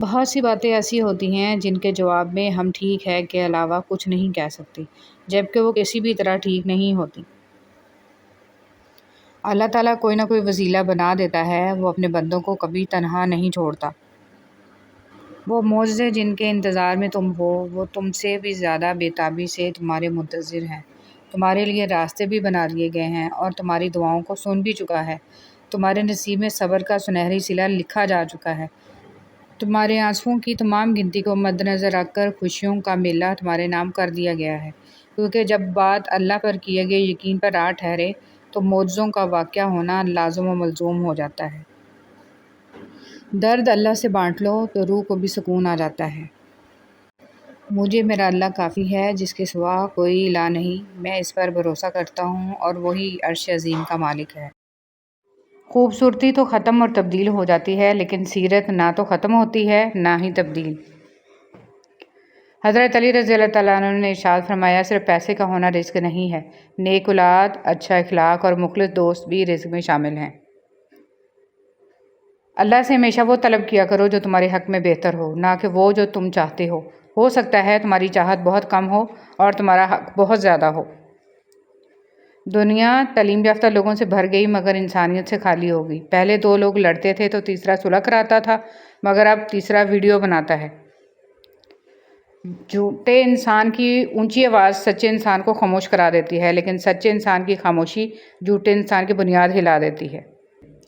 بہت سی باتیں ایسی ہوتی ہیں جن کے جواب میں ہم ٹھیک ہے کے علاوہ کچھ نہیں کہہ سکتے، جبکہ وہ کسی بھی طرح ٹھیک نہیں ہوتی۔ اللہ تعالیٰ کوئی نہ کوئی وسیلہ بنا دیتا ہے، وہ اپنے بندوں کو کبھی تنہا نہیں چھوڑتا۔ وہ معجزے جن کے انتظار میں تم ہو، وہ تم سے بھی زیادہ بے تابی سے تمہارے منتظر ہیں۔ تمہارے لیے راستے بھی بنا دیے گئے ہیں اور تمہاری دعاؤں کو سن بھی چکا ہے۔ تمہارے نصیب میں صبر کا سنہری صلہ لکھا جا چکا ہے۔ تمہارے آنسوؤں کی تمام گنتی کو مد نظر رکھ کر خوشیوں کا میلہ تمہارے نام کر دیا گیا ہے، کیونکہ جب بات اللہ پر کیے گئے یقین پر آ ٹھہرے تو معجزوں کا واقعہ ہونا لازم و ملزوم ہو جاتا ہے۔ درد اللہ سے بانٹ لو تو روح کو بھی سکون آ جاتا ہے۔ مجھے میرا اللہ کافی ہے، جس کے سوا کوئی الہ نہیں، میں اس پر بھروسہ کرتا ہوں اور وہی عرش عظیم کا مالک ہے۔ خوبصورتی تو ختم اور تبدیل ہو جاتی ہے، لیکن سیرت نہ تو ختم ہوتی ہے نہ ہی تبدیل۔ حضرت علی رضی اللہ تعالیٰ عنہ نے ارشاد فرمایا، صرف پیسے کا ہونا رزق نہیں ہے، نیک اولاد، اچھا اخلاق اور مخلص دوست بھی رزق میں شامل ہیں۔ اللہ سے ہمیشہ وہ طلب کیا کرو جو تمہارے حق میں بہتر ہو، نہ کہ وہ جو تم چاہتے ہو۔ ہو سکتا ہے تمہاری چاہت بہت کم ہو اور تمہارا حق بہت زیادہ ہو۔ دنیا تعلیم یافتہ لوگوں سے بھر گئی مگر انسانیت سے خالی ہو گئی۔ پہلے دو لوگ لڑتے تھے تو تیسرا صلح کراتا تھا، مگر اب تیسرا ویڈیو بناتا ہے۔ جھوٹے انسان کی اونچی آواز سچے انسان کو خاموش کرا دیتی ہے، لیکن سچے انسان کی خاموشی جھوٹے انسان کی بنیاد ہلا دیتی ہے۔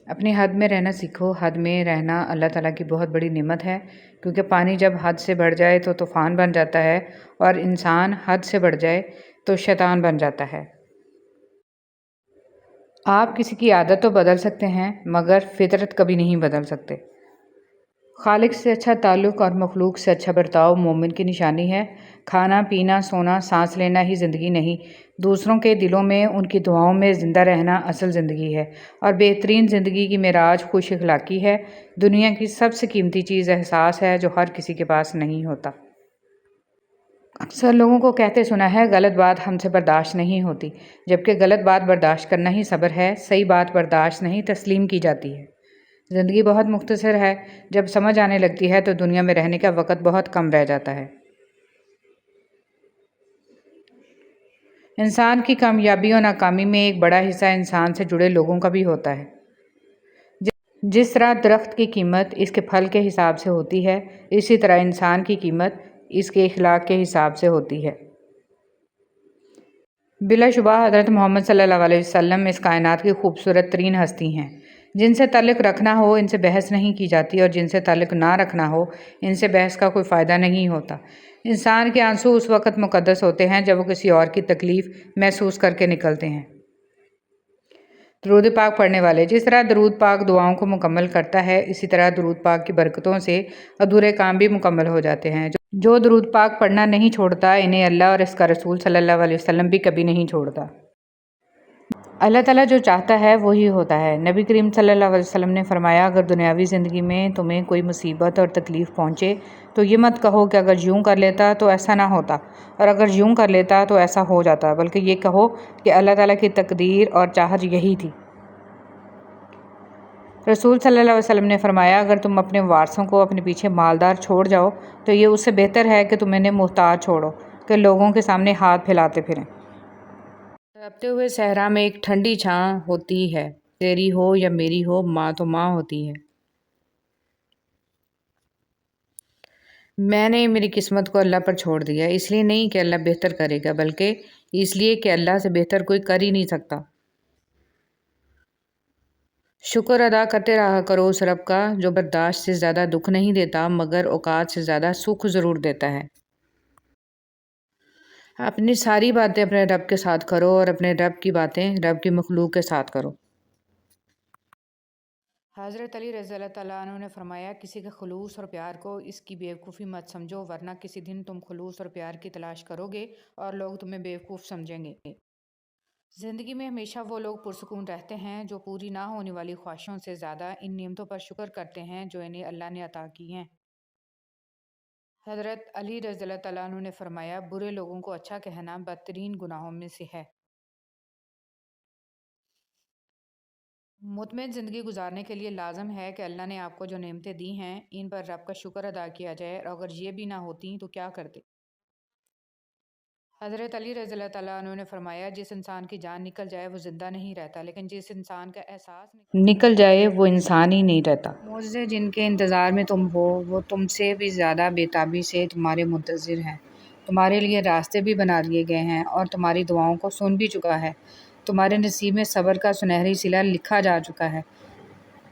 اپنی حد میں رہنا سیکھو۔ حد میں رہنا اللہ تعالیٰ کی بہت بڑی نعمت ہے، کیونکہ پانی جب حد سے بڑھ جائے تو طوفان بن جاتا ہے، اور انسان حد سے بڑھ جائے تو شیطان بن جاتا ہے۔ آپ کسی کی عادت تو بدل سکتے ہیں، مگر فطرت کبھی نہیں بدل سکتے۔ خالق سے اچھا تعلق اور مخلوق سے اچھا برتاؤ مومن کی نشانی ہے۔ کھانا پینا سونا سانس لینا ہی زندگی نہیں، دوسروں کے دلوں میں ان کی دعاؤں میں زندہ رہنا اصل زندگی ہے، اور بہترین زندگی کی معراج خوش اخلاقی ہے۔ دنیا کی سب سے قیمتی چیز احساس ہے، جو ہر کسی کے پاس نہیں ہوتا۔ اکثر لوگوں کو کہتے سنا ہے، غلط بات ہم سے برداشت نہیں ہوتی، جبکہ غلط بات برداشت کرنا ہی صبر ہے۔ صحیح بات برداشت نہیں تسلیم کی جاتی ہے۔ زندگی بہت مختصر ہے، جب سمجھ آنے لگتی ہے تو دنیا میں رہنے کا وقت بہت کم رہ جاتا ہے۔ انسان کی کامیابی اور ناکامی میں ایک بڑا حصہ انسان سے جڑے لوگوں کا بھی ہوتا ہے۔ جس طرح درخت کی قیمت اس کے پھل کے حساب سے ہوتی ہے، اسی طرح انسان کی قیمت اس کے اخلاق کے حساب سے ہوتی ہے۔ بلا شبہ حضرت محمد صلی اللہ علیہ وسلم اس کائنات کی خوبصورت ترین ہستی ہیں۔ جن سے تعلق رکھنا ہو ان سے بحث نہیں کی جاتی، اور جن سے تعلق نہ رکھنا ہو ان سے بحث کا کوئی فائدہ نہیں ہوتا۔ انسان کے آنسو اس وقت مقدس ہوتے ہیں جب وہ کسی اور کی تکلیف محسوس کر کے نکلتے ہیں۔ درود پاک پڑھنے والے، جس طرح درود پاک دعاؤں کو مکمل کرتا ہے، اسی طرح درود پاک کی برکتوں سے ادھورے کام بھی مکمل ہو جاتے ہیں۔ جو درود پاک پڑھنا نہیں چھوڑتا، انہیں اللہ اور اس کا رسول صلی اللہ علیہ وسلم بھی کبھی نہیں چھوڑتا۔ اللہ تعالیٰ جو چاہتا ہے وہی ہوتا ہے۔ نبی کریم صلی اللہ علیہ وسلم نے فرمایا، اگر دنیاوی زندگی میں تمہیں کوئی مصیبت اور تکلیف پہنچے تو یہ مت کہو کہ اگر یوں کر لیتا تو ایسا نہ ہوتا، اور اگر یوں کر لیتا تو ایسا ہو جاتا، بلکہ یہ کہو کہ اللہ تعالیٰ کی تقدیر اور چاہت یہی تھی۔ رسول صلی اللہ علیہ وسلم نے فرمایا، اگر تم اپنے وارثوں کو اپنے پیچھے مالدار چھوڑ جاؤ تو یہ اس سے بہتر ہے کہ تم انہیں محتاج چھوڑو کہ لوگوں کے سامنے ہاتھ پھیلاتے پھریں۔ تڑپتے ہوئے صحرا میں ایک ٹھنڈی چھاں ہوتی ہے، تیری ہو یا میری ہو، ماں تو ماں ہوتی ہے۔ میں نے میری قسمت کو اللہ پر چھوڑ دیا، اس لیے نہیں کہ اللہ بہتر کرے گا، بلکہ اس لیے کہ اللہ سے بہتر کوئی کر ہی نہیں سکتا۔ شکر ادا کرتے رہا کرو اس رب کا جو برداشت سے زیادہ دکھ نہیں دیتا، مگر اوقات سے زیادہ سکھ ضرور دیتا ہے۔ اپنی ساری باتیں اپنے رب کے ساتھ کرو، اور اپنے رب کی باتیں رب کی مخلوق کے ساتھ کرو۔ حضرت علی رضی اللہ تعالیٰ عنہ نے فرمایا، کسی کے خلوص اور پیار کو اس کی بیوقوفی مت سمجھو، ورنہ کسی دن تم خلوص اور پیار کی تلاش کرو گے اور لوگ تمہیں بیوقوف سمجھیں گے۔ زندگی میں ہمیشہ وہ لوگ پرسکون رہتے ہیں جو پوری نہ ہونے والی خواہشوں سے زیادہ ان نعمتوں پر شکر کرتے ہیں جو انہیں اللہ نے عطا کی ہیں۔ حضرت علی رضی اللہ تعالیٰ عنہ نے فرمایا، برے لوگوں کو اچھا کہنا بدترین گناہوں میں سے ہے۔ مطمئن زندگی گزارنے کے لیے لازم ہے کہ اللہ نے آپ کو جو نعمتیں دی ہیں ان پر رب کا شکر ادا کیا جائے، اور اگر یہ بھی نہ ہوتی تو کیا کرتے؟ حضرت علی رضی اللہ تعالیٰ عنہ نے فرمایا، جس انسان کی جان نکل جائے وہ زندہ نہیں رہتا، لیکن جس انسان کا احساس نکل جائے وہ انسان ہی نہیں رہتا۔ معجزے جن کے انتظار میں تم ہو وہ تم سے بھی زیادہ بے تابی سے تمہارے منتظر ہیں۔ تمہارے لیے راستے بھی بنا دیے گئے ہیں اور تمہاری دعاؤں کو سن بھی چکا ہے۔ تمہارے نصیب میں صبر کا سنہری صلہ لکھا جا چکا ہے۔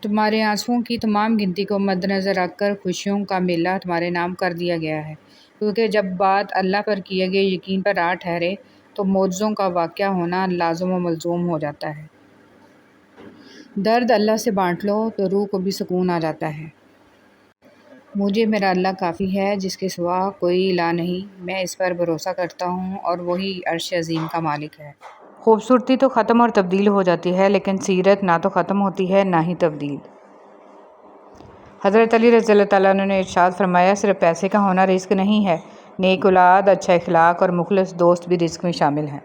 تمہارے آنسوؤں کی تمام گنتی کو مد نظر رکھ کر خوشیوں کا میلہ تمہارے نام کر دیا گیا ہے، کیونکہ جب بات اللہ پر کیے گئے یقین پر آ ٹھہرے تو معجزوں کا واقعہ ہونا لازم و ملزوم ہو جاتا ہے۔ درد اللہ سے بانٹ لو تو روح کو بھی سکون آ جاتا ہے۔ مجھے میرا اللہ کافی ہے، جس کے سوا کوئی الہ نہیں، میں اس پر بھروسہ کرتا ہوں اور وہی عرش عظیم کا مالک ہے۔ خوبصورتی تو ختم اور تبدیل ہو جاتی ہے، لیکن سیرت نہ تو ختم ہوتی ہے نہ ہی تبدیل۔ حضرت علی رضی اللہ تعالیٰ عنہ نے ارشاد فرمایا، صرف پیسے کا ہونا رزق نہیں ہے، نیک اولاد، اچھا اخلاق اور مخلص دوست بھی رزق میں شامل ہیں۔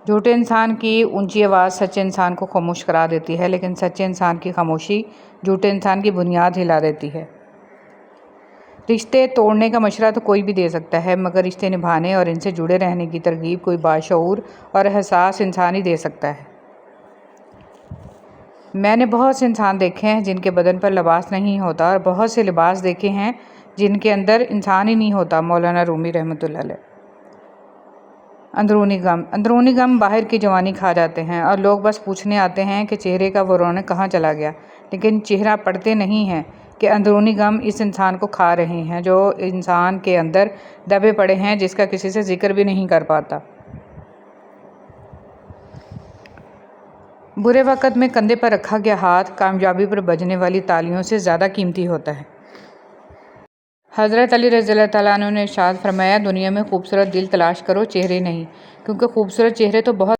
جھوٹے انسان کی اونچی آواز سچے انسان کو خاموش کرا دیتی ہے، لیکن سچے انسان کی خاموشی جھوٹے انسان کی بنیاد ہلا دیتی ہے۔ رشتے توڑنے کا مشورہ تو کوئی بھی دے سکتا ہے، مگر رشتے نبھانے اور ان سے جڑے رہنے کی ترغیب کوئی باشعور اور حساس انسان ہی دے سکتا ہے۔ میں نے بہت سے انسان دیکھے ہیں جن کے بدن پر لباس نہیں ہوتا، اور بہت سے لباس دیکھے ہیں جن کے اندر انسان ہی نہیں ہوتا۔ مولانا رومی رحمۃ اللہ علیہ۔ اندرونی غم باہر کی جوانی کھا جاتے ہیں، اور لوگ بس پوچھنے آتے ہیں کہ چہرے کا وہ رونق کہاں چلا گیا، لیکن چہرہ پڑھتے نہیں ہیں کہ اندرونی غم اس انسان کو کھا رہے ہیں جو انسان کے اندر دبے پڑے ہیں، جس کا کسی سے ذکر بھی نہیں کر پاتا۔ برے وقت میں کندھے پر رکھا گیا ہاتھ کامیابی پر بجنے والی تالیوں سے زیادہ قیمتی ہوتا ہے۔ حضرت علی رضی اللہ تعالیٰ عنہ نے ارشاد فرمایا، دنیا میں خوبصورت دل تلاش کرو، چہرے نہیں، کیونکہ خوبصورت چہرے تو بہت